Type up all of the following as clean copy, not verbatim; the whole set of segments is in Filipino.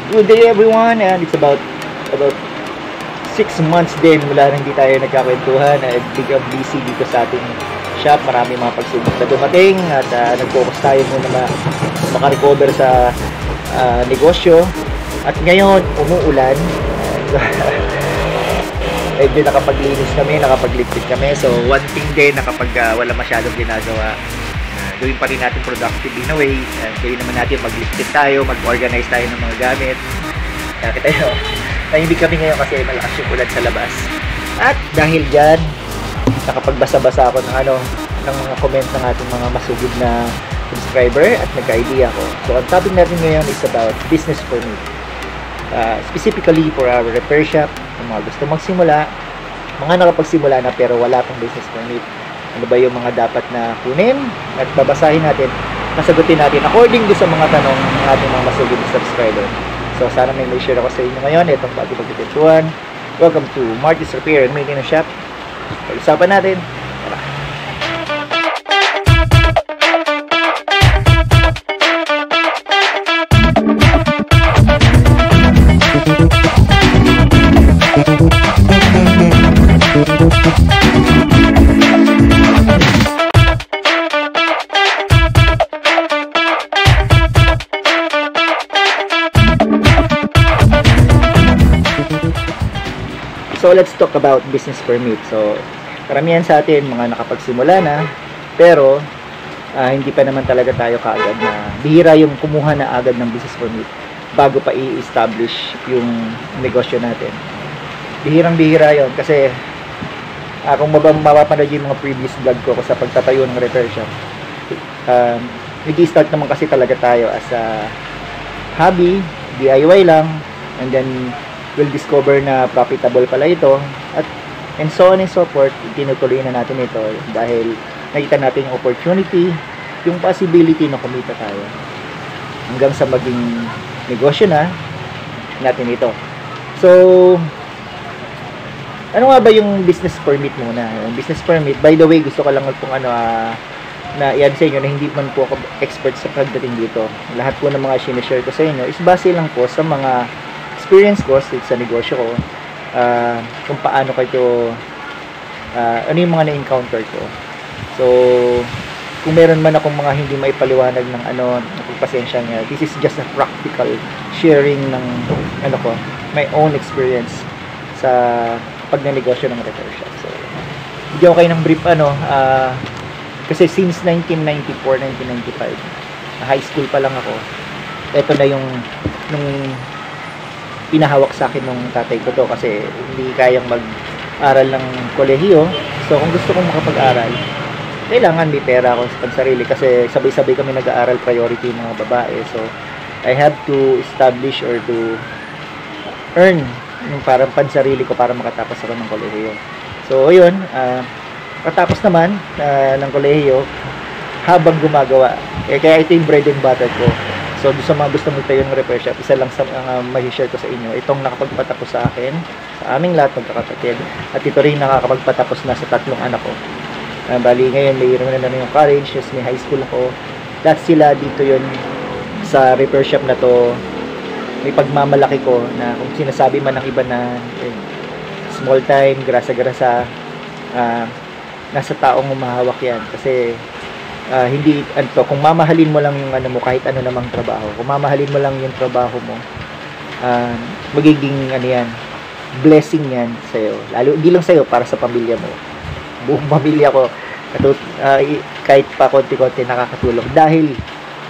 Good day everyone, and it's about 6 months din mula nang hindi tayo nagkakwentuhan. Biglang busy dito sa ating shop. Marami mga pagsubok na dumating at nag-focus tayo muna makarecover sa negosyo. At ngayon, umuulan. Medyo nakapaglinis kami, nakapagligpit kami. So, one thing din na kapag wala masyadong ginagawa, gawin pa rin natin productive in a way. Gawin naman natin magligpit tayo, mag-organize tayo ng mga gamit. Kita nyo, nahimik kami ngayon kasi malakas yung ulan sa labas. At dahil dyan, nakapagbasa-basa ako ng mga comment ng ating mga masugid na subscriber at nagka-idea ko. So, ang topic natin ngayon is about business permit. Specifically for our repair shop, yung mga gusto magsimula, mga nakapagsimula na pero wala pang business permit. Ano ba yung mga dapat na kunin at babasahin natin, masagutin natin according do sa mga tanong ng ating mga masugid na subscriber. So, sana may share ako sa inyo ngayon. Itong pagkipagkipituan. Welcome to Marty's Repair and Maintenance Shop. Pag-usapan natin. Tara. So, let's talk about business permit. So, karamihan sa atin, mga nakapagsimula na, pero hindi pa naman talaga tayo kaagad na bihira yung kumuha na agad ng business permit bago pa i-establish yung negosyo natin. Bihirang-bihira yon kasi kung mapapanood yung mga previous vlog ko sa pagtatayo ng repair shop, nag-i-start naman kasi talaga tayo as a hobby, DIY lang, and then we'll discover na profitable pala ito and so on and so forth. Tinutuloy na natin ito dahil nakita natin yung opportunity, yung possibility na kumita tayo hanggang sa maging negosyo na natin ito. So, ano nga ba yung business permit muna? Yung business permit, by the way, gusto ko lang na i-add sa inyo na hindi man po ako expert sa pagdating dito. Lahat po ng mga sinishare ko sa inyo is base lang po sa mga experience ko sa negosyo ko, kung paano kayo ano yung mga na-encounter ko. So, kung meron man akong mga hindi maipaliwanag ng napagpasensya niya, this is just a practical sharing ng my own experience sa pagnenegosyo ng repair shop. So, bigyan ko kayo ng brief kasi since 1994, 1995, high school pa lang ako, ito na yung nung pinahawak sa akin ng tatay ko to kasi hindi kayang mag-aral ng kolehiyo. So, kung gusto kong makapag-aral, kailangan may pera ako sa pansarili kasi sabay-sabay kami nag-aaral, priority mga babae. So, I have to establish or to earn yung parang pansarili ko para makatapos ako ng kolehiyo. So, yun, katapos naman ng kolehiyo, habang gumagawa, kaya ito yung bread and butter ko. So, sa mga gusto magtayo ng repair shop, isa lang sa may-share ko sa inyo, itong nakapagpatapos sa akin, sa aming lahat magkakapatid, at ito rin nakakapagpatapos na sa 3 anak ko. Bali, ngayon mayroon na yung college, yes, may high school ako. Lahat sila dito yun sa repair shop na to. May pagmamalaki ko na kung sinasabi man ng iba na small time, grasa-grasa, nasa taong humahawak yan. Kasi hindi kung mamahalin mo lang yung mo kahit ano namang trabaho, kung mamahalin mo lang yung trabaho mo, magiging yan, blessing yan sa'yo, lalo hindi lang sa'yo, para sa pamilya mo, buong pamilya ko, kahit pa konti-konti nakakatulong dahil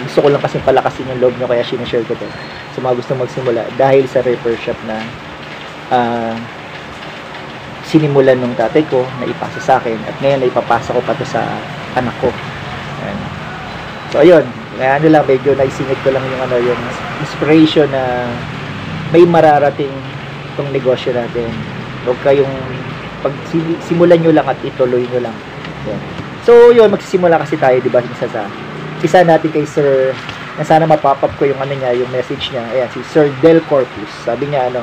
gusto ko lang kasi palakasin yung loob nyo, kaya sinashare ko to sa mga gusto magsimula dahil sa repair shop na sinimulan ng tatay ko na ipasa sa akin at ngayon na ipapasa ko pa to sa anak ko. So, ayun. Lang, medyo naisingit ko lang yung inspiration na may mararating itong negosyo natin. Huwag kayong simulan nyo lang at ituloy nyo lang. Yan. So, yun, magsisimula kasi tayo, di ba? Isa natin kay Sir, na sana mapop-up ko yung yung message niya. Ayan, si Sir Del Corpus. Sabi niya, ano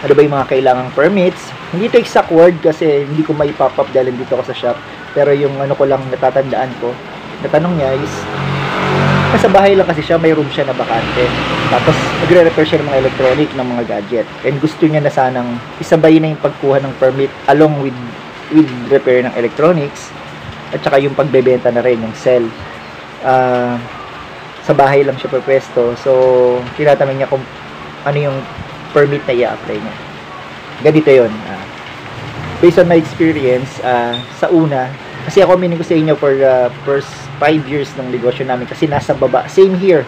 ba yung mga kailangang permits? Hindi ito exact word kasi hindi ko mai-pop-up dahil dito ako sa shop. Pero yung ko lang natatandaan ko, natanong niya is Nasa bahay lang kasi siya, may room siya na bakante. Tapos nagre-repair siya ng mga electronic, ng mga gadget. And gusto niya na sanang isabay na yung pagkuha ng permit along with repair ng electronics at saka yung pagbebenta na rin, yung sell. Sa bahay lang siya pwesto. So, tinatanong niya kung ano yung permit na i-apply niya. Ganito yun. Based on my experience, sa una, kasi ako meaning ko sa inyo for the first 5 years ng negosyo namin kasi nasa baba. Same here.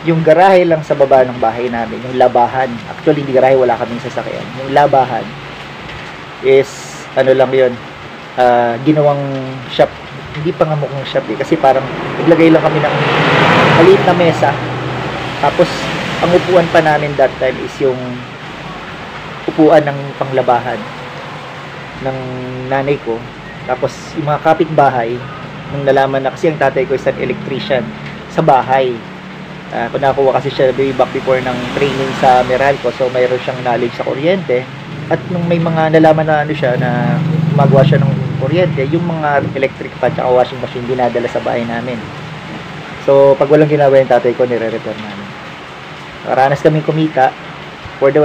Yung garahe lang sa baba ng bahay namin, yung labahan. Actually, di garahe, wala kaming sasakyan. Yung labahan is, ano lang yun, ginawang shop. Hindi pa nga mukhang shop kasi parang naglagay lang kami ng maliit na mesa. Tapos, ang upuan pa namin that time is yung upuan ng panglabahan ng nanay ko. Tapos, yung mga kapitbahay, nung nalaman na, kasi ang tatay ko is an electrician sa bahay. Kung nakuha kasi siya way back before ng training sa Meralco, so mayroon siyang knowledge sa kuryente. At nung may mga nalaman na ano siya, na gumagawa siya ng kuryente, yung mga electric fan at washing machine dinadala sa bahay namin. So, pag walang ginawa yung tatay ko, nire-repair namin. Nakaranas kaming kumita. For the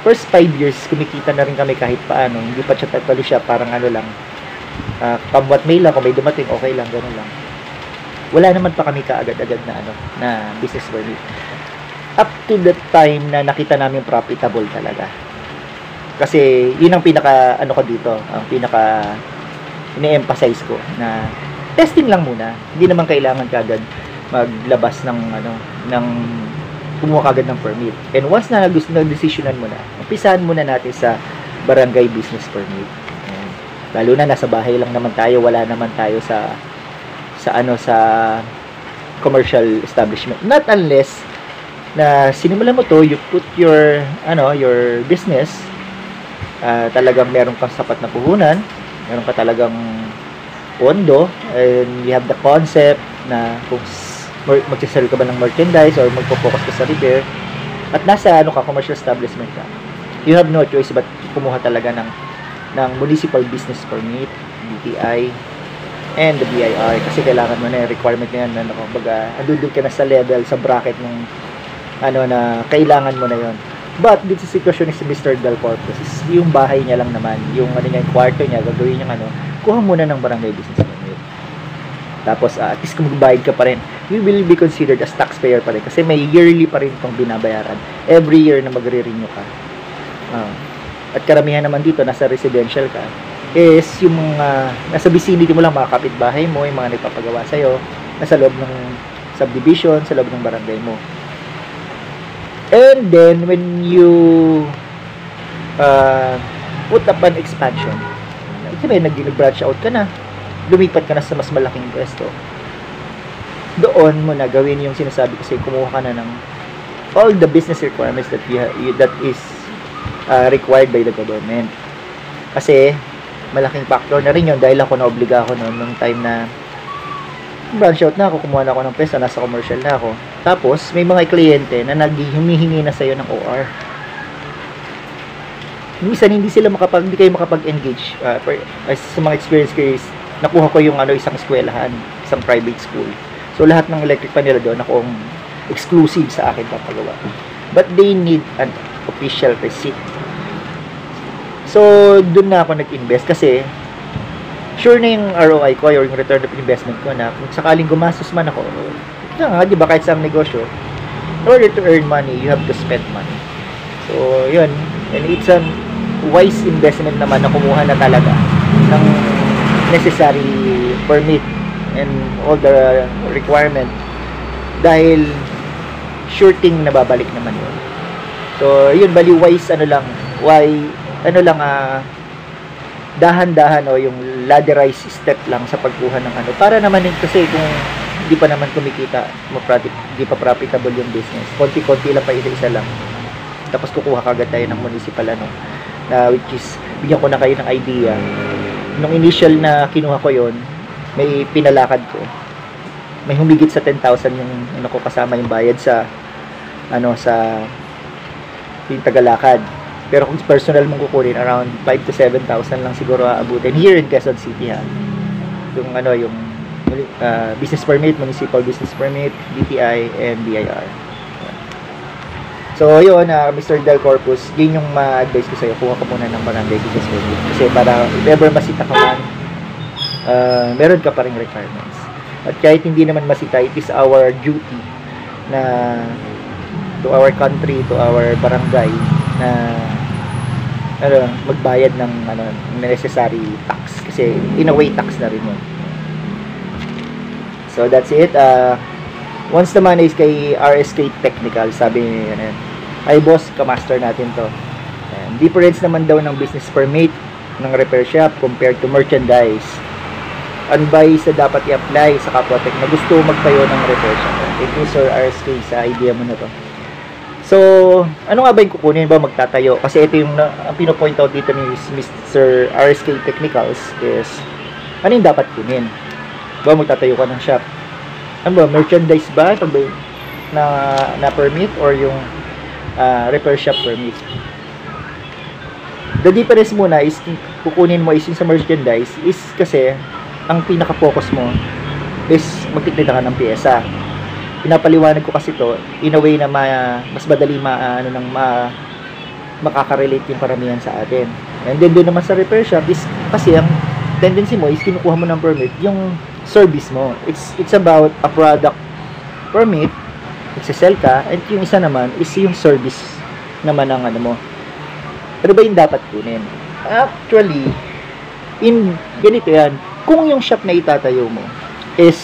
first 5 years, kumikita na rin kami kahit paano. Hindi pa siya totally siya, parang ano lang. Kamwat may lang, kung may dumating, okay lang, gano'n lang. Wala naman pa kami kaagad-agad na ano, na business permit. Up to the time na nakita namin profitable talaga. Kasi yun ang pinaka ano ko dito, ang pinaka ini-emphasize ko na testing lang muna. Hindi naman kailangan kaagad maglabas ng ano, ng kumuha kaagad ng permit. And once na nag-decisionan mo na, umpisahan muna natin sa barangay business permit. Lalo na nasa bahay lang naman tayo, wala naman tayo sa commercial establishment. Not unless na sinimulan mo to, you put your business, talagang meron kang sapat na puhunan, meron ka talagang pondo, and you have the concept na kung magsisell ka ba ng merchandise or magpo-focus ka sa repair, at nasa commercial establishment ka, you have no choice but kumuha talaga ng municipal business permit, BPI, and the BIR, kasi kailangan mo na yung requirement na yan, kumbaga, andun ka na sa level, sa bracket ng na kailangan mo na yon. But dito sa sitwasyon ni si Mr. Del Corpus, yung bahay niya lang naman, yung yung kwarto niya, gagawin yung kuha muna ng barangay business permit. Tapos at least kung magbayad ka pa rin, you will be considered as taxpayer pa rin kasi may yearly pa rin itong binabayaran every year na magre-renew ka. At karamihan naman dito, nasa residential ka, is yung mga nasa vicinity mo lang, mga kapitbahay mo, yung mga nagpapagawa sa'yo, nasa loob ng subdivision, sa loob ng barangay mo. And then, when you put up an expansion, sabihin, nag-branch out ka na, lumipat ka na sa mas malaking pwesto, doon mo na gawin yung sinasabi kasi kumuha ka na ng all the business requirements that that is required by the government. Kasi malaking factor na rin yun dahil ako naobliga ako noon nung time na branch out na ako, kumuha na ako ng pesa, nasa commercial na ako. Tapos may mga kliyente na humihingi na sa'yo ng OR. Minsan hindi kayo makapag-engage. Sa mga experience ko is nakuha ko yung isang eskwelahan, isang private school. So lahat ng electric pan nila doon akong exclusive sa akin papagawa. But they need an official receipt. So, doon na ako nag-invest kasi sure na yung ROI ko or yung return of investment ko na kung sakaling gumastos man ako, di ba kahit sa negosyo, in order to earn money, you have to spend money. So, yun. And it's a wise investment naman na kumuha na talaga ng necessary permit and all the requirement dahil sure thing na babalik naman yun. So, yun, bali wise dahan-dahan yung ladderized step lang sa pagkuha ng para naman kasi kung hindi pa naman kumikita, hindi pa profitable yung business, konti-konti lang pa, isa-isa lang, tapos kukuha kagad tayo ng municipal na which is, bigyan ko na kayo ng idea, nung initial na kinuha ko yon, may pinalakad ko, may humigit sa 10,000 yung ko kasama yung bayad sa sa yung tagalakad. Pero kung personal mong kukunin, around 5,000 to 7,000 lang siguro aabutin here in Quezon City, ha. Yung yung business permit, municipal business permit, DTI, and BIR. So, yun, Mr. Del Corpus, yun yung ma-advise ko sa'yo. Kuha ka muna ng barangay business permit. Kasi para if ever masita ka man, meron ka pa ring requirements. At kahit hindi naman masita, it is our duty na to our country, to our barangay, na magbayad ng necessary tax. Kasi, in a way, tax na rin yun. So, that's it. Once naman is kay RSK Technical, sabi niya, ay boss, kamaster natin to. And difference naman daw ng business permit ng repair shop compared to merchandise. Ano ba isa dapat i-apply sa kapwa-tech na gusto magtayo ng repair shop? Thank you, Sir RSK, sa idea mo na to. So, ano nga ba yung kukunin ba magtatayo? Kasi ito yung ang pinopoint out dito ni Mr. RSK Technicals is, ano yung dapat kunin? Ba magtatayo ka ng shop? Ano ba, merchandise ba? Ito ba na permit or yung repair shop permit? The difference muna is kukunin mo is yung sa merchandise is kasi ang pinaka-focus mo is magtitinda ka ng pyesa. Pinapaliwanag ko kasi to in a way na mas madali makaka-relate yung karamihan sa atin. And then doon naman sa repair shop is kasi ang tendency mo is kinukuha mo ng permit yung service mo. It's about a product permit, nagsisell ka, and yung isa naman is yung service naman ng mo. Ano ba yung dapat kunin? Actually, ganito yan. Kung yung shop na itatayo mo is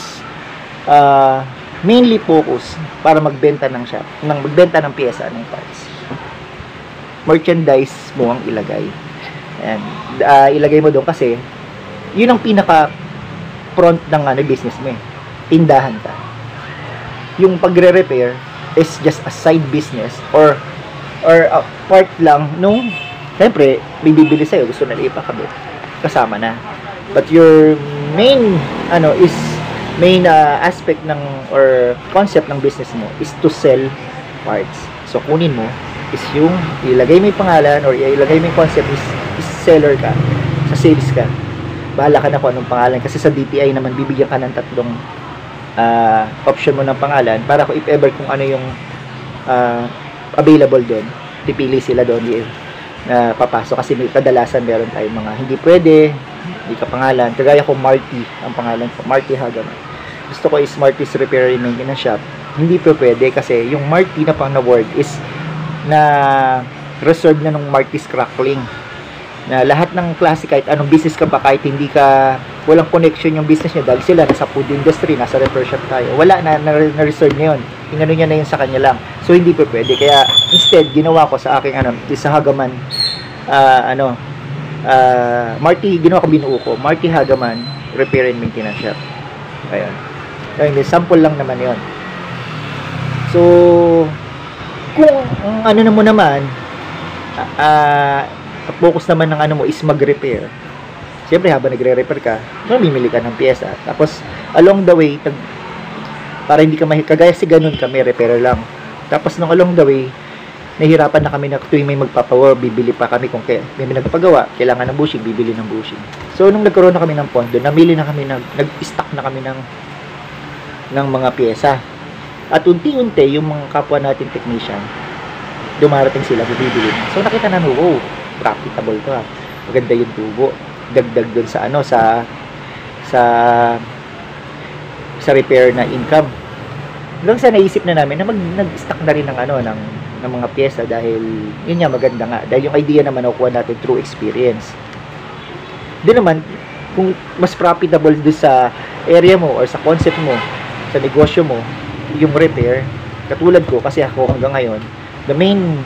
mainly focus para magbenta ng magbenta ng pyesa, ng parts, merchandise mo ang ilagay. And ilagay mo doon kasi yun ang pinaka front ng business mo eh. Tindahan ka. Yung pagre-repair is just a side business or a part lang nung siyempre may bibili sa'yo, gusto na ipakabit, kasama na. But your main aspect ng or concept ng business mo is to sell parts. So kunin mo is yung ilagay mo yung pangalan or ilagay mo yung concept is seller ka, sa sales ka. Bahala ka na kung anong pangalan kasi sa DTI naman bibigyan ka ng tatlong option mo ng pangalan para kung if ever kung ano yung available doon, pipili sila doon na papasok kasi kadalasan meron tayong mga hindi pwede, hindi ka pangalan. Kagaya ko Marty, ang pangalan ko Marty Hagaman. Gusto ko is Marty's Repair and Maintenance Shop. Hindi pa pwede kasi yung Marty na pang na word is na reserve na nung Marty's Crackling. Na lahat ng klase kahit anong business ka pa, kahit hindi ka walang connection yung business niya dahil sila nasa food industry, nasa repair shop tayo, wala na-reserve na yun, inano niya na yun sa kanya lang, so hindi pa pwede. Kaya instead ginawa ko sa aking sa Hagaman Marty, ginawa ko, binuo ko Marty Hagaman Repair and Maintenance Shop. Ayun, sample lang naman yon. So kung ano na mo naman focus naman ng mo is mag-repair. Siyempre habang nagre-repair ka, mamimili ka ng pyesa. Tapos along the way, para hindi ka kagaya si ganun kami, repair lang. Tapos nung along the way, nahihirapan na kami na tuwing may magpapawa, bibili pa kami kung may nagpapagawa, kailangan ng bushing, bibili ng bushing. So nung nagkaroon na kami ng pondo, nag-stock na kami ng mga pyesa. At unti-unti yung mga kapwa natin technician, dumarating sila, bibili. So nakita na, wow, profitable to maganda yung tubo, dagdag dun sa sa repair na income. Hanggang sa naisip na namin na nag-stock na rin ng mga pyesa dahil yun nga maganda nga, dahil yung idea naman nakukuha natin through experience. Doon naman kung mas profitable doon sa area mo or sa concept mo, sa negosyo mo, yung repair, katulad ko kasi ako hanggang ngayon, the main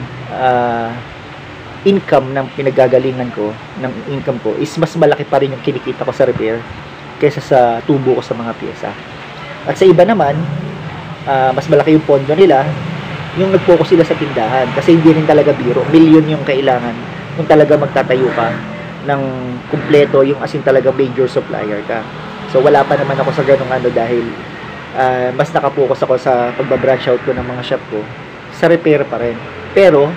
income ng pinagagalingan ko, ng income ko is mas malaki pa rin yung kinikita ko sa repair kaysa sa tubo ko sa mga pyesa. At sa iba naman, mas malaki yung pondo nila yung nag-focus sila sa tindahan kasi hindi rin talaga biro, million yung kailangan kung talaga magtatayo ka ng kumpleto, yung asin talaga major supplier ka. So wala pa naman ako sa ganung dahil mas nakapokus ako sa pagbabranch out ko ng mga shop ko sa repair pa rin. Pero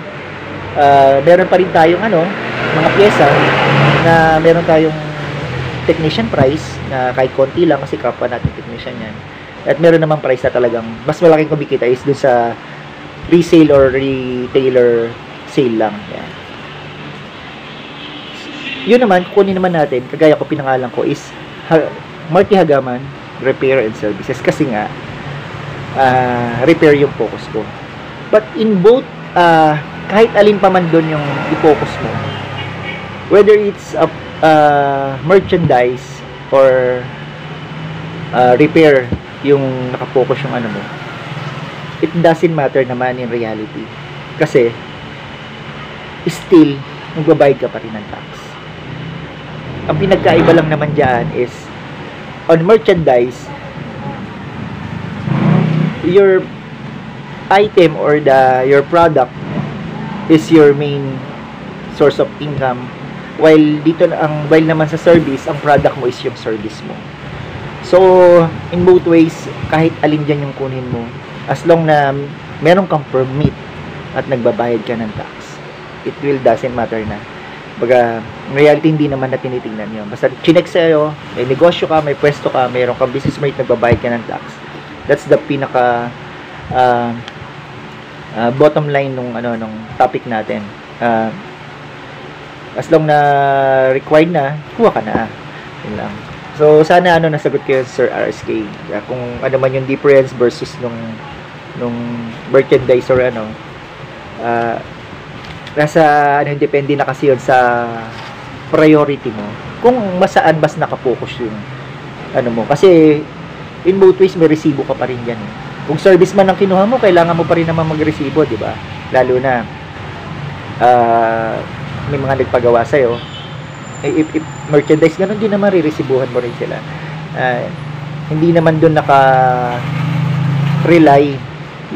meron pa rin tayong mga pyesa na meron tayong technician price na kahit konti lang kasi kapwa natin technician yan. At meron namang price na talagang mas malaking kumikita is dun sa resale or retailer sale lang. Yan. Yun naman, kukunin naman natin, kagaya ko pinangalan ko is Marty Hagaman Repair and Services kasi nga repair yung focus ko. But in both kahit alin pa man doon yung i-focus mo, whether it's merchandise or repair yung nakafocus yung ano mo, it doesn't matter naman in reality kasi still magbabayad ka pa rin ng tax. Ang pinagkaiba lang naman dyan is on merchandise, your item or your product is your main source of income, while while naman sa service, ang product mo is yung service mo. So in both ways, kahit alin dyan yung kunin mo, as long na meron kang permit at nagbabayad ka ng tax, it will doesn't matter na. Baga, in reality, hindi naman na tinitingnan yun. Basta chinek sa'yo, may negosyo ka, may pwesto ka, mayroon kang business mate, nagbabayad ka ng tax. That's the pinaka bottom line nung topic natin. As long na required na, kuha ka na. Yun lang. So, sana nasagot ko yun, Sir RSK. Kung ano man yung difference versus nung merchandise or nasa depende na kasi yun sa priority mo. Kung masaan mas nakapokus yung mo. Kasi in both ways may resibo ka pa rin diyan. Kung service man ang kinuha mo, kailangan mo pa rin naman magresibo, di ba? Lalo na may mga nagpagawa sa iyo. If merchandise ganun din naman riresibuhan mo rin sila. Hindi naman doon rely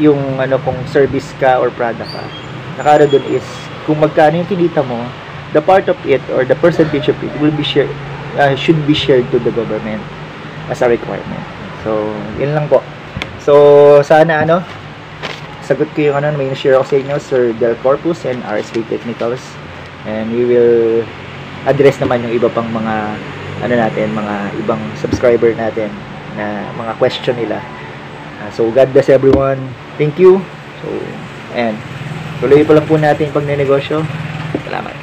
yung kung service ka or product ka. Nakara doon is kung magkano yung kinita mo, the part of it or the percentage of it will be shared, should be shared to the government as a requirement. So, yun lang po. So, sana sagot ko yung may share ako sa inyo, Sir Del Corpus and RSK Technicals, and we will address naman yung iba pang mga mga ibang subscriber natin na mga question nila. So, God bless everyone. Thank you. So, and tuloy pa lang po natin yung pagnenegosyo. Salamat.